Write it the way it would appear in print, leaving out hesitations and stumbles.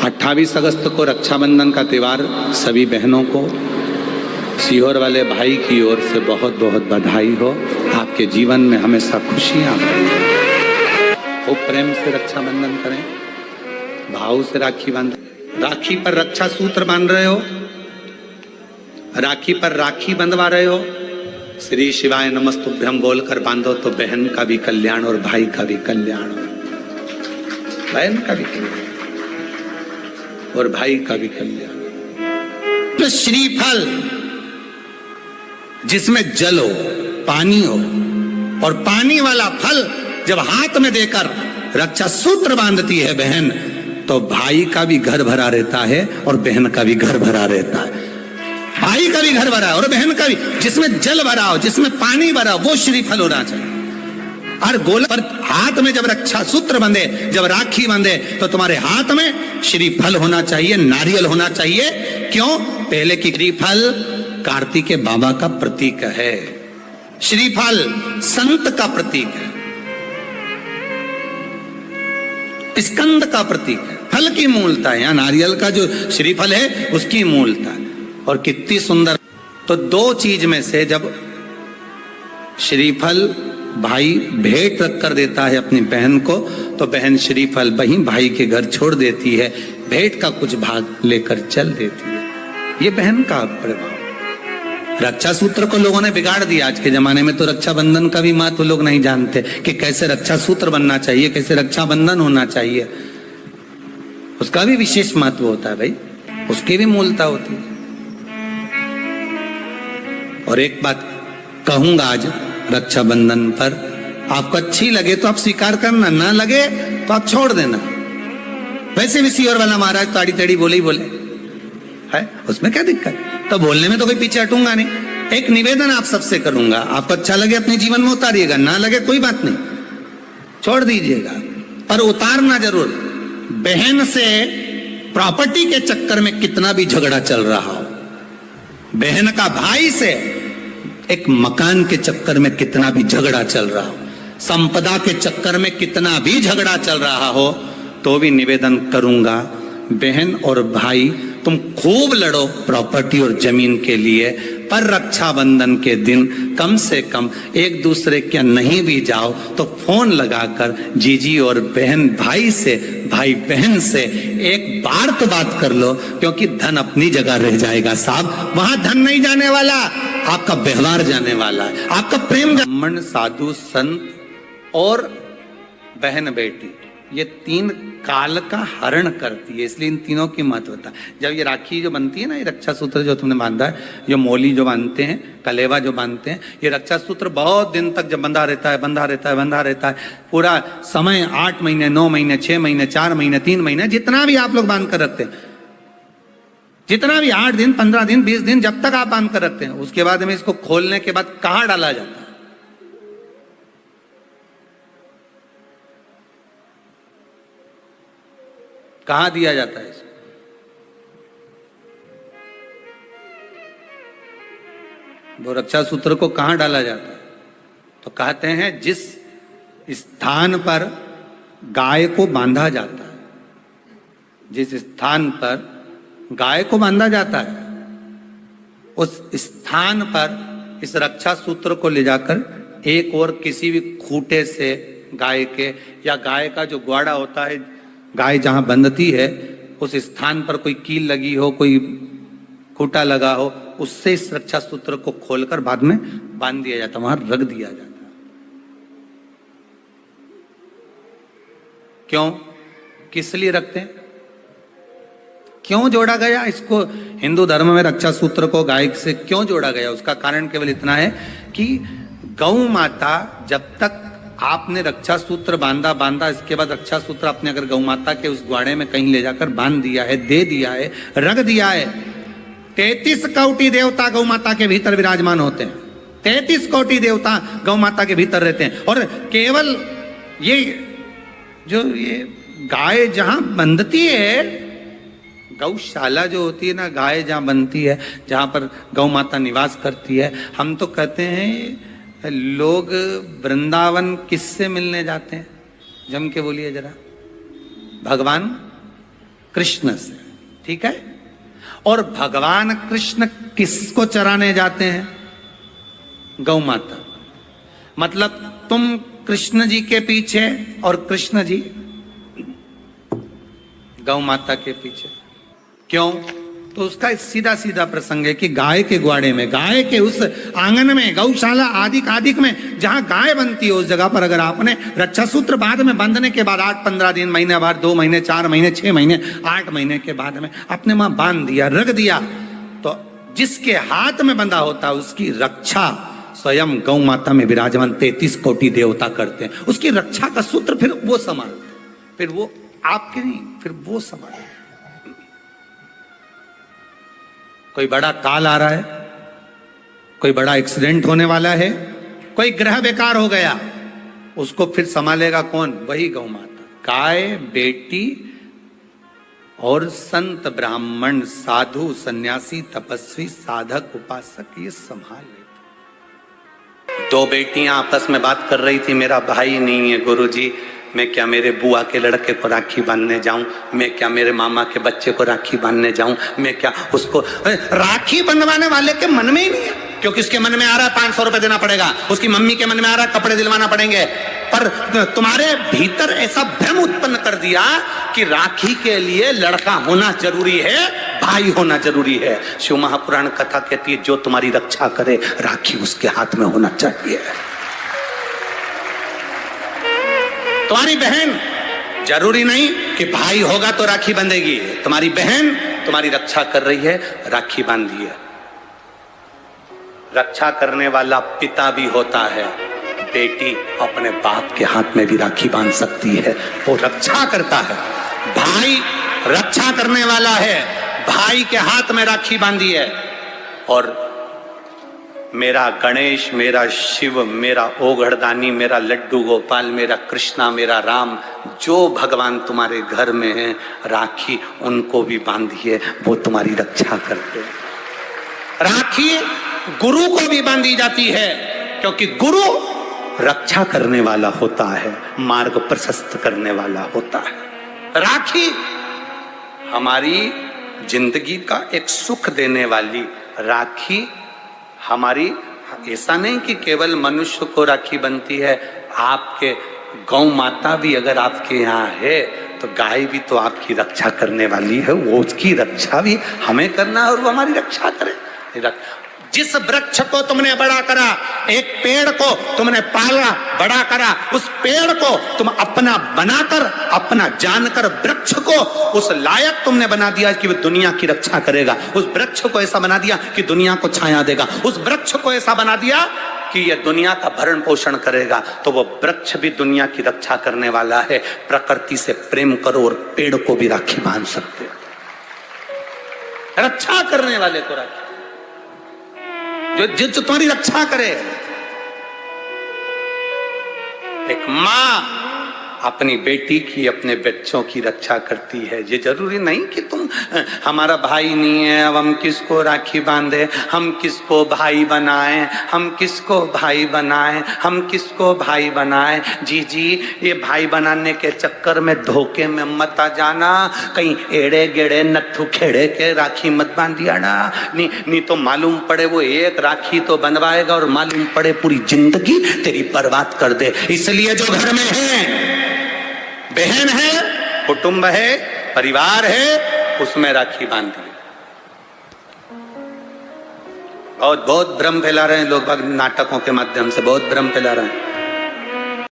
28 अगस्त को रक्षाबंधन का त्यौहार सभी बहनों को सीहोर वाले भाई की ओर से बहुत बहुत बधाई हो। आपके जीवन में हमेशा खुशियां बढ़ें। खूब प्रेम से रक्षाबंधन करें, भाव से राखी बांधें। राखी पर रक्षा सूत्र बांध रहे हो, राखी पर राखी बंधवा रहे हो, श्री शिवाय नमस्तुभ्यम बोलकर बांधो तो बहन का भी कल्याण और भाई का भी कल्याण हो। बहन का भी कल्याण और भाई का भी कल्याण। तो श्रीफल जिसमें जल हो, पानी हो, और पानी वाला फल जब हाथ में देकर रक्षा सूत्र बांधती है बहन, तो भाई का भी घर भरा रहता है और बहन का भी घर भरा रहता है। भाई का भी घर भरा और बहन का भी। जिसमें जल भरा हो, जिसमें पानी भरा हो, वो श्रीफल होना चाहिए। और गोला पर हाथ में जब रक्षा सूत्र बंधे, जब राखी बंधे, तो तुम्हारे हाथ में श्रीफल होना चाहिए, नारियल होना चाहिए। क्यों? पहले की श्रीफल कार्तिक बाबा का प्रतीक है, श्रीफल संत का प्रतीक है, स्कंद का प्रतीक है। फल की मूलता है, यहाँ नारियल का जो श्रीफल है उसकी मूलता है। और कितनी सुंदर। तो दो चीज में से जब श्रीफल भाई भेंट रख कर देता है अपनी बहन को, तो बहन श्रीफल वहीं भाई के घर छोड़ देती है, भेंट का कुछ भाग लेकर चल देती है। ये बहन का प्रभाव। रक्षा सूत्र को लोगों ने बिगाड़ दिया। आज के जमाने में तो रक्षाबंधन का भी महत्व लोग नहीं जानते कि कैसे रक्षा सूत्र बनना चाहिए, कैसे रक्षाबंधन होना चाहिए। उसका भी विशेष महत्व होता है भाई, उसकी भी मूलता होती है। और एक बात कहूंगा आज रक्षाबंधन पर, आपको अच्छी लगे तो आप स्वीकार करना, ना लगे तो आप छोड़ देना। वैसे भी सीहोर वाला महाराज ताड़ी टेढ़ी बोले ही बोले है, उसमें क्या दिक्कत? तो बोलने में तो कोई पीछे हटूंगा नहीं। एक निवेदन आप सबसे करूंगा, आपको अच्छा लगे अपने जीवन में उतारिएगा, ना लगे कोई बात नहीं, छोड़ दीजिएगा, पर उतारना जरूर। बहन से प्रॉपर्टी के चक्कर में कितना भी झगड़ा चल रहा हो, बहन का भाई से एक मकान के चक्कर में कितना भी झगड़ा चल रहा हो, संपदा के चक्कर में कितना भी झगड़ा चल रहा हो, तो भी निवेदन करूंगा, बहन और भाई तुम खूब लड़ो प्रॉपर्टी और जमीन के लिए, पर रक्षाबंधन के दिन कम से कम एक दूसरे के नहीं भी जाओ तो फोन लगाकर जीजी और बहन भाई से, भाई बहन से एक बार तो बात कर लो। क्योंकि धन अपनी जगह रह जाएगा साहब, वहां धन नहीं जाने वाला, आपका व्यवहार जाने वाला है, आपका प्रेम। ब्राह्मण, साधु, संत और बहन बेटी, ये तीन काल का हरण करती है, इसलिए इन तीनों की महत्वता। जब ये राखी जो बनती है ना, ये रक्षा सूत्र जो तुमने बांधा है, जो मोली जो बांधते हैं, कलेवा जो बांधते हैं, ये रक्षा सूत्र बहुत दिन तक जब बंधा रहता है, बंधा रहता है, बंधा रहता है, पूरा समय 8 महीने, 9 महीने, 6 महीने, 4 महीने, 3 महीने, जितना भी आप लोग बांध कर रखते हैं, जितना भी 8 दिन, 15 दिन, 20 दिन, जब तक आप बांध कर रखते हैं, उसके बाद में इसको खोलने के बाद कहाँ डाला जाता है? कहां दिया जाता है इसको? वो रक्षा सूत्र को कहां डाला जाता है? तो कहते हैं जिस स्थान पर गाय को बांधा जाता है, जिस स्थान पर गाय को बांधा जाता है, उस स्थान पर इस रक्षा सूत्र को ले जाकर एक और किसी भी खूंटे से गाय के, या गाय का जो ग्वाड़ा होता है, गाय जहां बंधती है उस स्थान पर कोई कील लगी हो, कोई खूंटा लगा हो, उससे इस रक्षा सूत्र को खोलकर बाद में बांध दिया जाता, वहां रख दिया जाता। क्यों, किस लिए रखते हैं, क्यों जोड़ा गया इसको? हिंदू धर्म में रक्षा सूत्र को गाय से क्यों जोड़ा गया? उसका कारण केवल इतना है कि गौ माता, जब तक आपने रक्षा सूत्र बांधा, इसके बाद रक्षा सूत्र आपने अगर गौ माता के उस ग्वाड़े में कहीं ले जाकर बांध दिया है, दे दिया है, रख दिया है, 33 कोटि देवता गौ माता के भीतर विराजमान होते हैं, 33 कोटि देवता गौ माता के भीतर रहते हैं। और केवल ये जो ये गाय जहां बंधती है, गौशाला जो होती है ना, गाय जहां बनती है, जहां पर गौ माता निवास करती है, हम तो कहते हैं लोग वृंदावन किससे मिलने जाते हैं? जम के बोलिए जरा। भगवान कृष्ण से, ठीक है। और भगवान कृष्ण किसको चराने जाते हैं? गौ माता। मतलब तुम कृष्ण जी के पीछे और कृष्ण जी गौ माता के पीछे। क्यों? तो उसका सीधा सीधा प्रसंग है कि गाय के ग्वाड़े में, गाय के उस आंगन में, गौशाला आदि में जहां गाय बनती है, उस जगह पर अगर आपने रक्षा सूत्र बाद में बांधने के बाद 8-15 दिन, महीने भर, 2 महीने, 4 महीने, 6 महीने, 8 महीने के बाद में आपने वहां बांध दिया, रख दिया, तो जिसके हाथ में बंधा होता उसकी रक्षा स्वयं गौ माता में विराजमान 33 कोटि देवता करते हैं। उसकी रक्षा का सूत्र फिर वो संभालते, फिर वो आपके नहीं, फिर वो संभालते। कोई बड़ा काल आ रहा है, कोई बड़ा एक्सीडेंट होने वाला है, कोई ग्रह बेकार हो गया, उसको फिर संभालेगा कौन? वही गौ माता। गाय, बेटी और संत, ब्राह्मण, साधु, सन्यासी, तपस्वी, साधक, उपासक ये संभाल लेते। 2 बेटियां आपस में बात कर रही थी, मेरा भाई नहीं है गुरुजी, मैं क्या मेरे बुआ के लड़के को राखी बांधने जाऊं, मैं क्या मेरे मामा के बच्चे को राखी बांधने जाऊं, मैं क्या उसको। राखी बंधवाने वाले के मन में ही नहीं है, क्योंकि उसके मन में आ रहा है 500 रुपए देना पड़ेगा, उसकी मम्मी के मन में आ रहा है कपड़े दिलवाना पड़ेंगे। पर तुम्हारे भीतर ऐसा भ्रम उत्पन्न कर दिया कि राखी के लिए लड़का होना जरूरी है, भाई होना जरूरी है। शिव महापुराण कथा कहती है, जो तुम्हारी रक्षा करे राखी उसके हाथ में होना चाहिए। तुम्हारी बहन जरूरी नहीं कि भाई होगा तो राखी बंधेगी, तुम्हारी बहन तुम्हारी रक्षा कर रही है, राखी बांधिए। रक्षा करने वाला पिता भी होता है, बेटी अपने बाप के हाथ में भी राखी बांध सकती है, वो रक्षा करता है। भाई रक्षा करने वाला है, भाई के हाथ में राखी बांधी है। और मेरा गणेश, मेरा शिव, मेरा ओघड़दानी, मेरा लड्डू गोपाल, मेरा कृष्णा, मेरा राम, जो भगवान तुम्हारे घर में है, राखी उनको भी बांधिए, वो तुम्हारी रक्षा करते हैं। राखी गुरु को भी बांधी जाती है, क्योंकि गुरु रक्षा करने वाला होता है, मार्ग प्रशस्त करने वाला होता है। राखी हमारी जिंदगी का एक सुख देने वाली, राखी हमारी, ऐसा नहीं कि केवल मनुष्य को राखी बनती है, आपके गौ माता भी अगर आपके यहाँ है तो गाय भी तो आपकी रक्षा करने वाली है, वो उसकी रक्षा भी हमें करना है और वो हमारी रक्षा करे। जिस वृक्ष को तुमने बड़ा करा, एक पेड़ को तुमने पाला, बड़ा करा, उस पेड़ को तुम अपना बनाकर, अपना जानकर वृक्ष को उस लायक तुमने बना दिया कि वो दुनिया की रक्षा करेगा। उस वृक्ष को ऐसा बना दिया कि दुनिया को छाया देगा। उस वृक्ष को ऐसा बना दिया कि यह दुनिया का भरण पोषण करेगा, तो वो वृक्ष भी दुनिया की रक्षा करने वाला है। प्रकृति से प्रेम करो और पेड़ को भी राखी बांध सकते हो। रक्षा करने वाले को राखी, जो तुम्हारी रक्षा करे। एक माँ अपनी बेटी की, अपने बच्चों की रक्षा करती है। ये जरूरी नहीं कि तुम, हमारा भाई नहीं है अब हम किसको राखी बांधे, हम किसको भाई बनाएं, हम किसको भाई बनाएं, हम किसको भाई बनाएं। जी जी, ये भाई बनाने के चक्कर में धोखे में मत आ जाना, कहीं एड़े गेड़े नट्ठू खेड़े के राखी मत बांधिया ना, नहीं तो मालूम पड़े वो एक राखी तो बंधवाएगा और मालूम पड़े पूरी जिंदगी तेरी बर्बाद कर दे। इसलिए जो घर में है, बहन है, कुटुंब है, परिवार है, उसमें राखी बांधिए। बहुत भ्रम फैला रहे हैं लोग, नाटकों के माध्यम से बहुत भ्रम फैला रहे हैं।